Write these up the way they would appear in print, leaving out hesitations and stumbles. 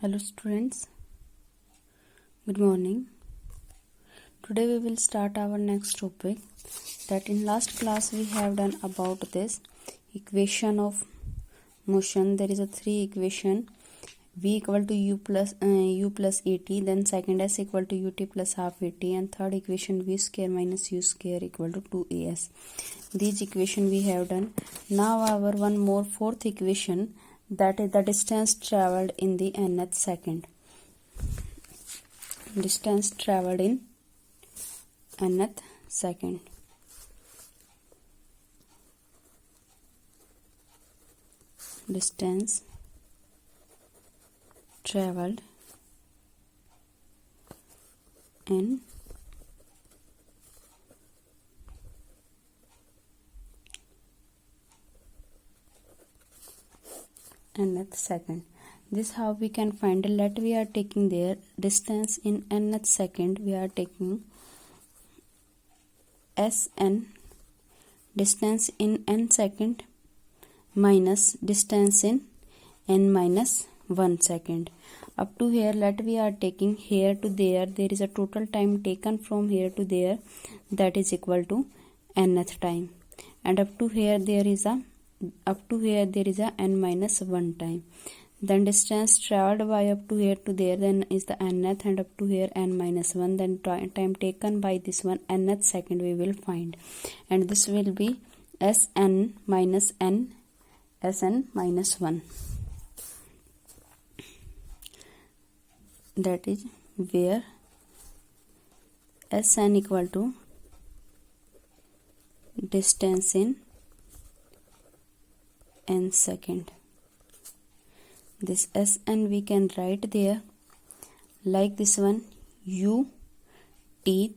Hello students, good morning. Today we will start our next topic that in last class we have done about this equation of motion. There is a three equation v equal to u plus at, then second s equal to ut plus half at, and third equation v square minus u square equal to 2as. These equation we have done. Now our one more fourth equation, that is the distance traveled in the nth second. Distance traveled in nth second. Distance traveled in nth second. This how we can find. Let we are taking their distance in nth second. We are taking Sn, distance in n second, minus distance in n minus 1 second. Up to here, let we are taking here to there. There is a total time taken from here to there, that is equal to nth time. And up to here there is a n minus 1 time. Then distance traveled by up to here to there, then is the nth, and up to here n minus 1. Then time taken by this one nth second we will find, and this will be Sn minus 1. That is where Sn equal to distance in n second. This Sn we can write there like this one, ut.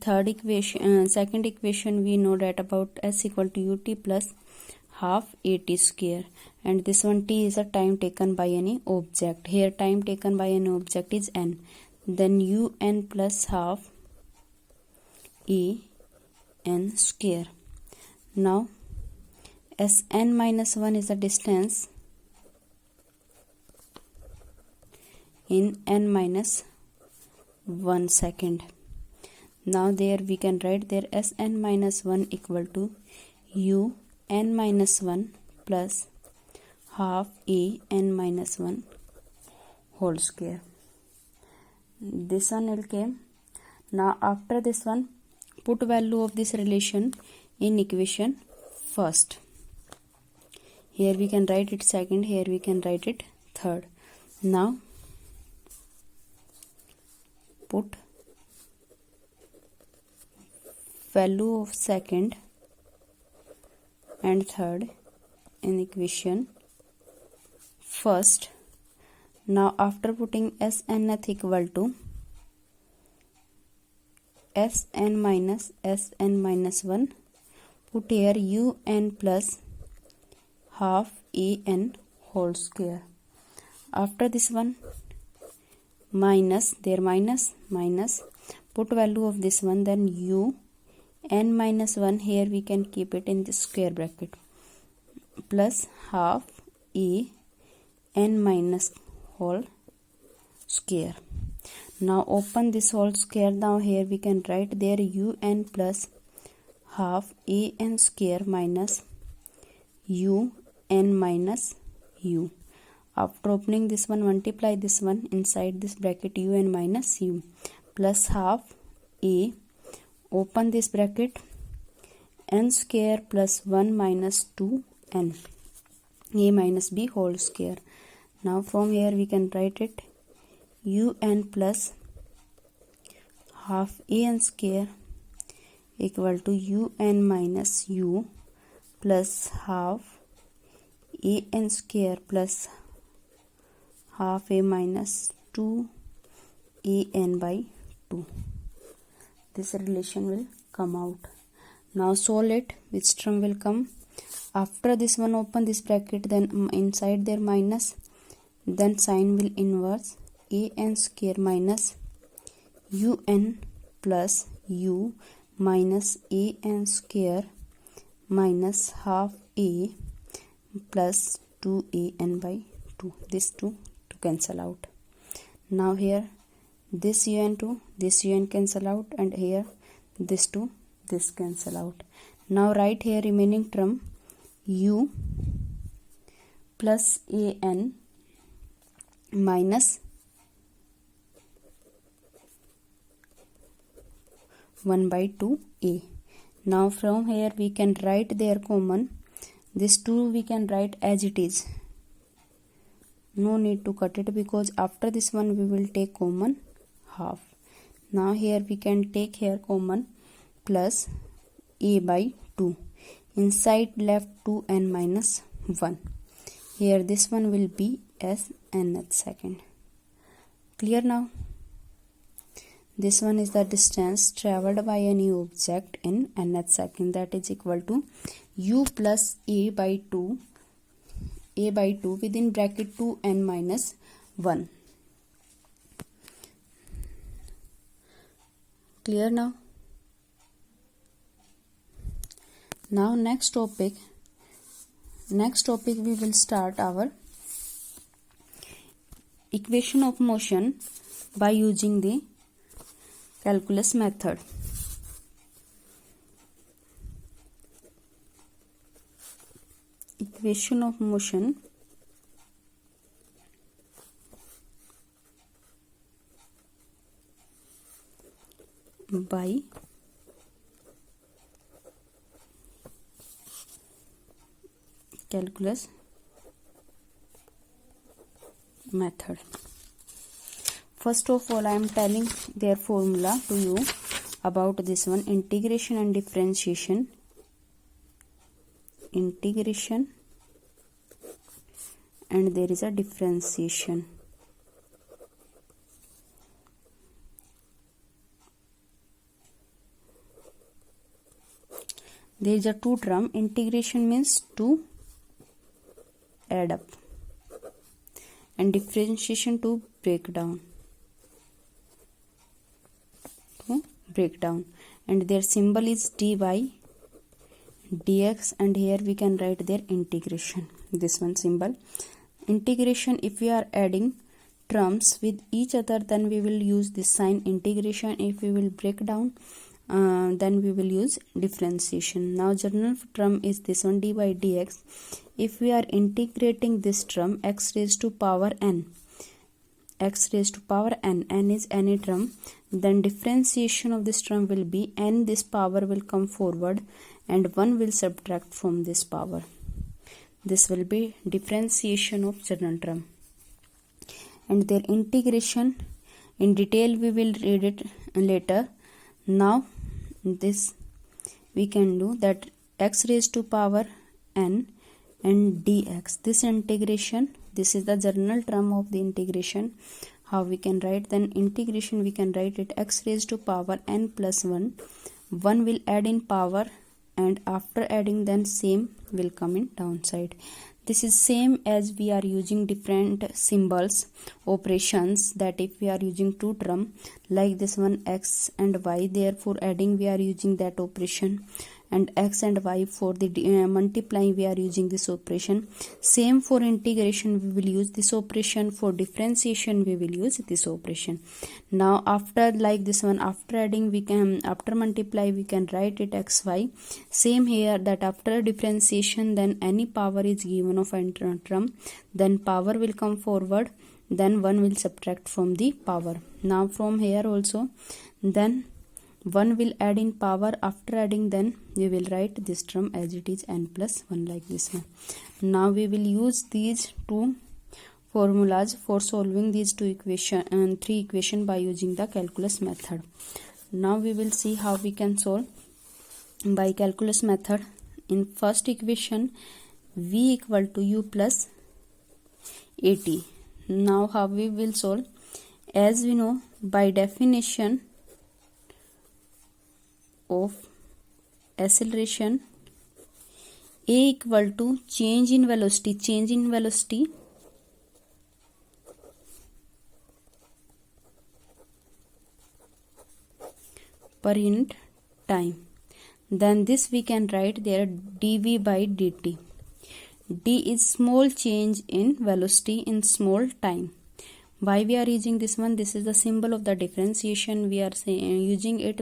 Third equation, second equation we know that about s equal to ut plus half at square, and this one t is a time taken by any object. Here time taken by an object is n. Then un plus half en square. Now Sn minus 1 is the distance in n minus 1 second. Now there we can write there Sn minus 1 equal to un minus 1 plus half en minus 1 whole square. This one will came. Now after this one, put value of this relation in equation first. Here we can write it second, here we can write it third. Now put value of second and third in equation first. Now after putting Snth equal to Sn minus 1, put here un plus half en whole square. After this one, minus, there minus, put value of this one, then un minus 1, here we can keep it in the square bracket, plus half en minus whole square. Now open this whole square. Now here we can write there un plus half en square minus un minus u. After opening this one, multiply this one inside this bracket un minus u plus half open this bracket n square plus 1 minus 2n a minus b whole square. Now from here we can write it un plus half an square equal to un minus u plus half an square plus half a minus 2an by 2. This relation will come out. Now solve it. Which term will come? After this one, open this bracket, then inside there minus, then sign will inverse an square minus un plus u minus an square minus half a plus 2an by 2. This 2 to cancel out. Now here this un to this un cancel out, and here this to this cancel out. Now write here remaining term u plus an minus 1 by 2a. Now from here we can write their common. This 2 we can write as it is. No need to cut it, because after this one we will take common half. Now here we can take here common plus a by 2. Inside left 2n minus 1. Here this one will be as nth second. Clear now? This one is the distance traveled by any object in nth second, that is equal to u plus a by 2 within bracket 2n minus 1. Clear now? Now next topic we will start our equation of motion by using the calculus method. Equation of motion by calculus method. First of all, I am telling their formula to you about this one: integration and differentiation. Integration and there is a differentiation. There is a two term. Integration means to add up, and differentiation to break down. And their symbol is dy dx, and here we can write their integration. This one symbol. Integration, if we are adding terms with each other, then we will use this sign integration. If we will break down, then we will use differentiation. Now general term is this one, dy dx. If we are integrating this term x raised to power n, n is any term, then differentiation of this term will be n, this power will come forward and 1 will subtract from this power. This will be differentiation of general term. And their integration in detail we will read it later. Now this we can do that x raised to power n and dx. This integration, this is the general term of the integration. How we can write? Then integration we can write it x raised to power n plus 1. 1 will add in power, and after adding then same will come in downside. This is same as we are using different symbols operations, that if we are using two term like this one x and y, therefore adding we are using that operation, and x and y for the multiplying we are using this operation. Same for integration we will use this operation, for differentiation we will use this operation. Now after like this one, after adding we can, after multiply we can write it xy. Same here, that after differentiation then any power is given of a term, then power will come forward, then 1 will subtract from the power. Now from here also then 1 will add in power, after adding then we will write this term as it is n plus 1 like this one. Now we will use these two formulas for solving these three equation by using the calculus method. Now we will see how we can solve by calculus method. In first equation v equal to u plus at. Now how we will solve? As we know by definition of acceleration, a equal to change in velocity per unit time. Then this we can write there dv by dt. D is small change in velocity in small time. Why we are using this one? This is the symbol of the differentiation. We are using it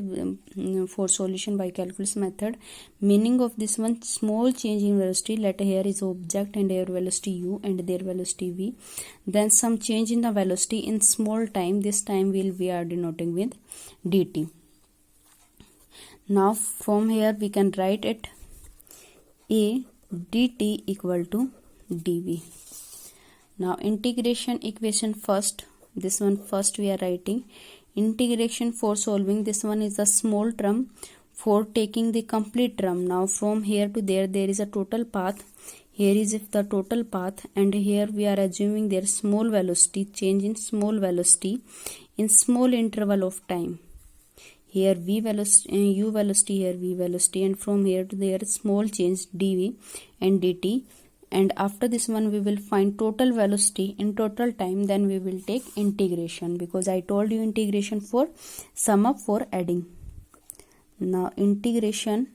for solution by calculus method. Meaning of this one: small change in velocity. Let here is object and here velocity u and their velocity v. Then some change in the velocity in small time. This time we are denoting with dt. Now from here we can write it a dt equal to dv. Now integration equation first, this one first we are writing. Integration for solving this one is a small term, for taking the complete term. Now from here to there is a total path. Here is if the total path, and here we are assuming there small velocity, change in small velocity in small interval of time. Here v velocity, u velocity, here v velocity, and from here to there small change dv and dt. And after this one we will find total velocity in total time. Then we will take integration, because I told you integration for sum up, for adding. Now integration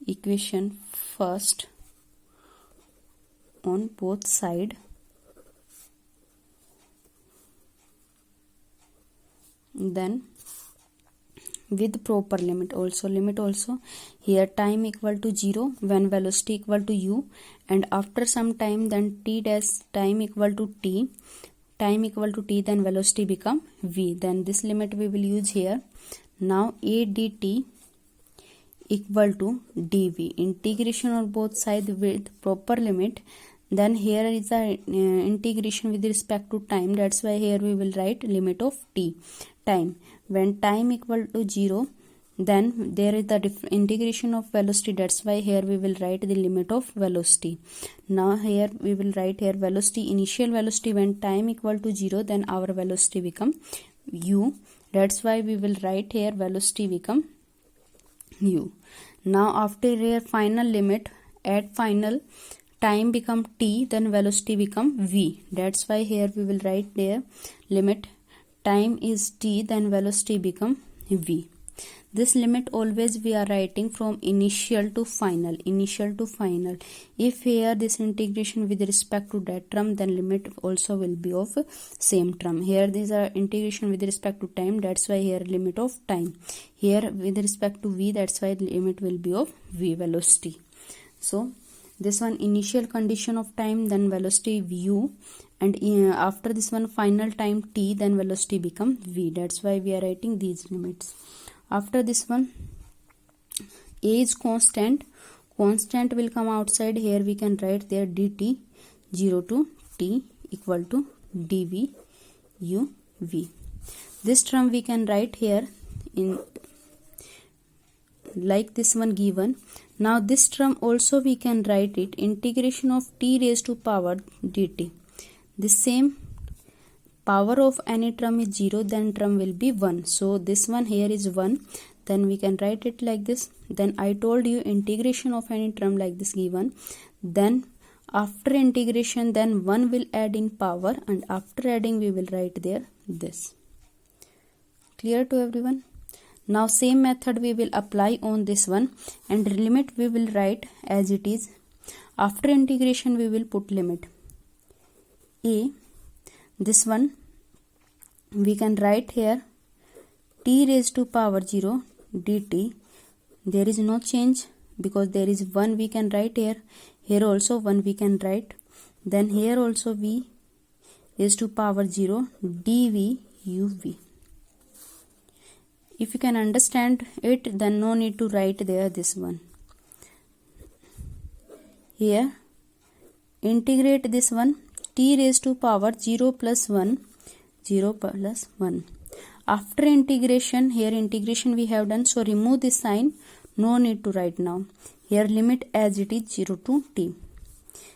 equation first on both side, then with proper limit also. Here time equal to 0 when velocity equal to u, and after some time then t dash time equal to t, then velocity become v. Then this limit we will use here. Now a dt equal to dv, integration on both sides with proper limit. Then here is a integration with respect to time. That's why here we will write limit of t, time. When time equal to 0, then there is the integration of velocity. That's why here we will write the limit of velocity. Now here we will write here velocity, initial velocity when time equal to 0, then our velocity become u. That's why we will write here velocity become u. Now after here final limit, at final time become t, then velocity become v. That's why here we will write there limit time is t, then velocity become v. This limit always we are writing from initial to final. If here this integration with respect to that term, then limit also will be of same term. Here these are integration with respect to time, that's why here limit of time. Here with respect to v, that's why limit will be of v, velocity. So this one initial condition of time, then velocity u, and after this one final time t, then velocity become v. That's why we are writing these limits. After this one a is constant will come outside. Here we can write there dt 0 to t equal to dv u v. This term we can write here in like this one given. Now this term also we can write it integration of t raised to power dt. The same power of any term is 0, then term will be 1. So this one here is 1, then we can write it like this. Then I told you integration of any term like this given, then after integration then 1 will add in power, and after adding we will write there this. Clear to everyone? Now same method we will apply on this one, and limit we will write as it is. After integration we will put limit a, this one we can write here t raised to power 0 dt. There is no change because there is 1 we can write here. Here also 1 we can write. Then here also v raised to power 0 dv uv. If you can understand it, then no need to write there this one. Here integrate this one t raised to power 0 plus 1. After integration, here integration we have done, so remove this sign, no need to write now. Here limit as it is 0 to t.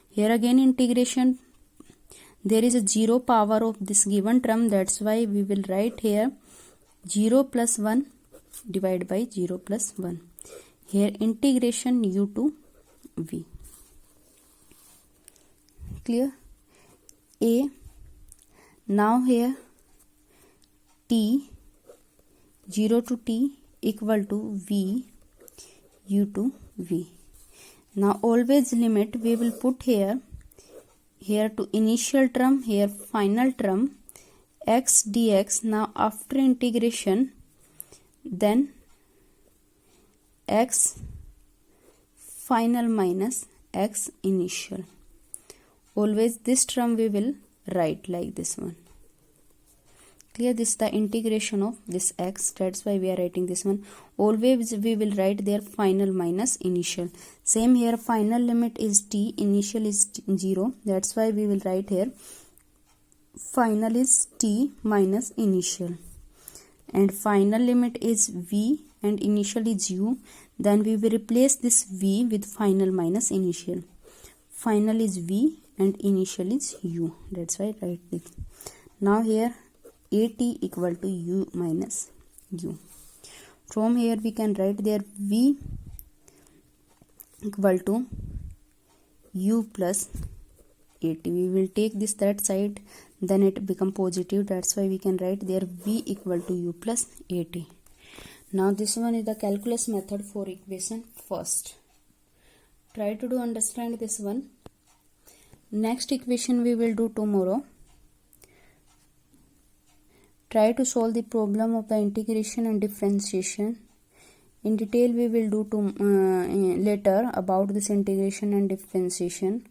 Here again integration, there is a 0 power of this given term, that's why we will write here 0 plus 1 divided by 0 plus 1. Here integration u to v. Clear? A. Now here t 0 to t equal to v u to v. Now always limit we will put here to initial term, here final term, x dx. Now after integration, then x final minus x initial. Always this term we will write like this one. Clear? This is the integration of this x, that's why we are writing this one. Always we will write their final minus initial. Same here, final limit is t, initial is 0, that's why we will write here final is t minus initial, and final limit is v and initial is u. Then we will replace this v with final minus initial. Final is v and initial is u, that's why I write this. Now here at equal to u minus u. From here we can write there v equal to u plus at. We will take this that side, then it become positive, that's why we can write there v equal to u plus at. Now this one is the calculus method for equation first. Try to do understand this one. Next equation we will do tomorrow. Try to solve the problem of the integration and differentiation. In detail we will do later about this integration and differentiation.